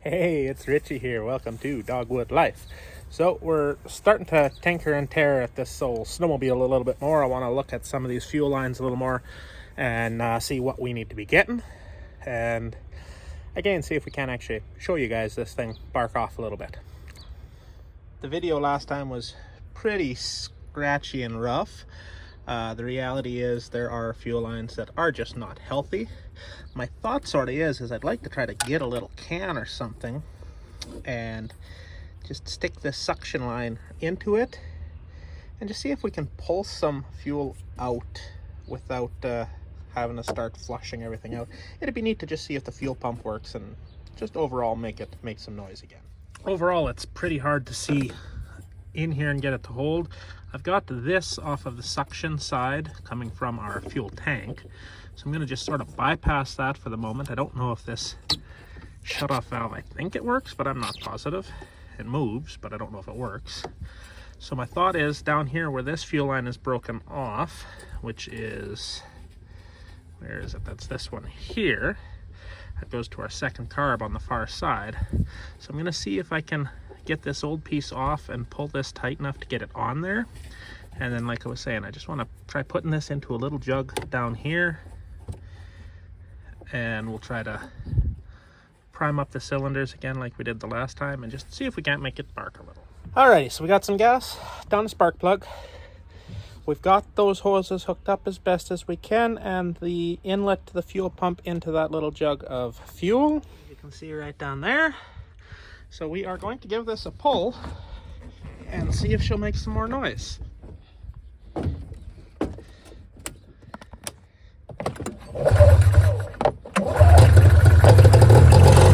Hey, it's Richie here. Welcome to Dogwood Life. So we're starting to tinker and tear at this old snowmobile a little bit more. I want to look at some of these fuel lines a little more and see what we need to be getting. And again, see if we can actually show you guys this thing bark off a little bit. The video last time was pretty scratchy and rough. The reality is there are fuel lines that are just not healthy. My thought sort of is I'd like to try to get a little can or something and just stick this suction line into it and just see if we can pull some fuel out without having to start flushing everything out. It'd be neat to just see if the fuel pump works and just overall make some noise again. Overall, it's pretty hard to see in here and get it to hold. I've got this off of the suction side coming from our fuel tank, so I'm going to just sort of bypass that for the moment. I don't know if this shut-off valve, I think it works, but I'm not positive. It moves, but I don't know if it works. So my thought is down here where this fuel line is broken off, which is, where is it? That's this one here. That goes to our second carb on the far side. So I'm going to see if I can get this old piece off and pull this tight enough to get it on there. And then, like I was saying, I just want to try putting this into a little jug down here, and we'll try to prime up the cylinders again like we did the last time and just see if we can't make it bark a little. Alrighty, so we got some gas down the spark plug. We've got those hoses hooked up as best as we can, and the inlet to the fuel pump into that little jug of fuel. You can see right down there. So we are going to give this a pull and see if she'll make some more noise. All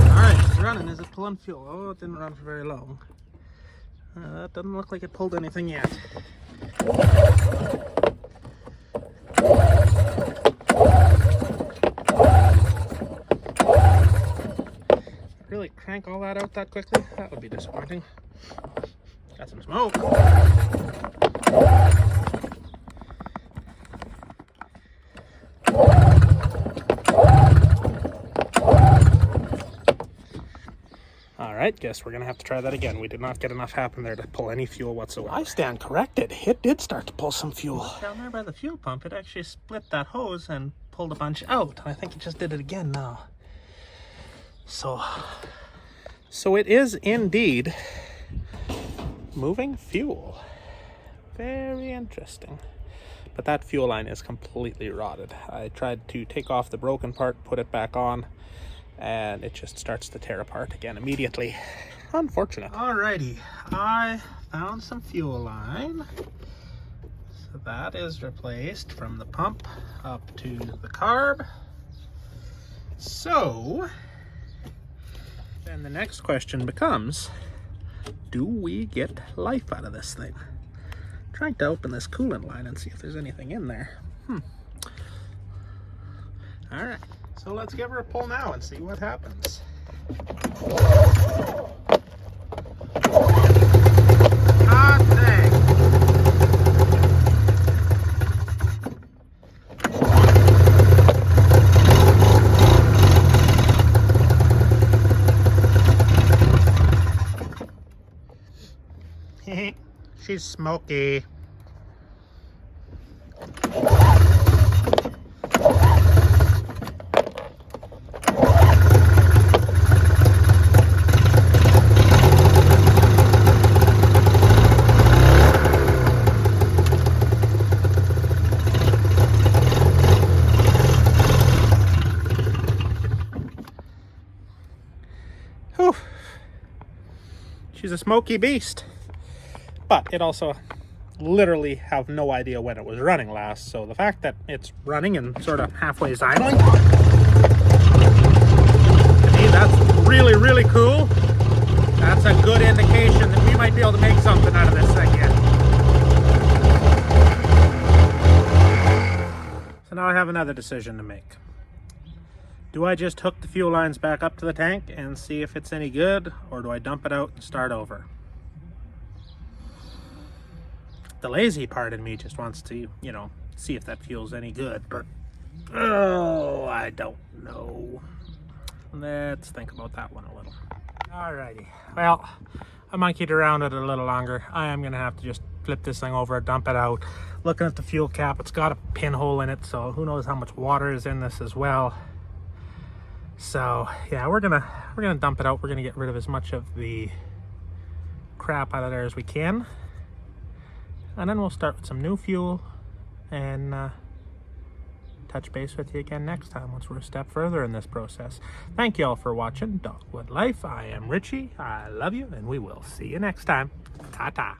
right, it's running. Is it pulling fuel? Oh, it didn't run for very long. That doesn't look like it pulled anything yet. Really crank all that out that quickly? That would be disappointing. Got some smoke. Alright, guess we're gonna have to try that again. We did not get enough happen there to pull any fuel whatsoever. I stand corrected. It did start to pull some fuel. Down there by the fuel pump, it actually split that hose and pulled a bunch out. I think it just did it again now. So it is indeed moving fuel. Very interesting. But that fuel line is completely rotted. I tried to take off the broken part, put it back on, and it just starts to tear apart again immediately. Unfortunate. Alrighty, I found some fuel line. So that is replaced from the pump up to the carb. So then the next question becomes, do we get life out of this thing? I'm trying to open this coolant line and see if there's anything in there. All right, so let's give her a pull now and see what happens. Hot dang. She's smoky. Whew. She's a smoky beast. But it also literally have no idea when it was running last, so the fact that it's running and sort of halfway idling, to me that's really, really cool. That's a good indication that we might be able to make something out of this thing yet. So now I have another decision to make. Do I just hook the fuel lines back up to the tank and see if it's any good, or do I dump it out and start over? The lazy part in me just wants to, see if that fuel's any good, but oh, I don't know. Let's think about that one a little. Alrighty, well, I monkeyed around it a little longer. I am gonna have to just flip this thing over, dump it out. Looking at the fuel cap, it's got a pinhole in it, so who knows how much water is in this as well. So yeah, we're gonna dump it out. We're gonna get rid of as much of the crap out of there as we can, and then we'll start with some new fuel and touch base with you again next time once we're a step further in this process. Thank you all for watching Dogwood Life. I am Richie. I love you, and we will see you next time. Ta-ta.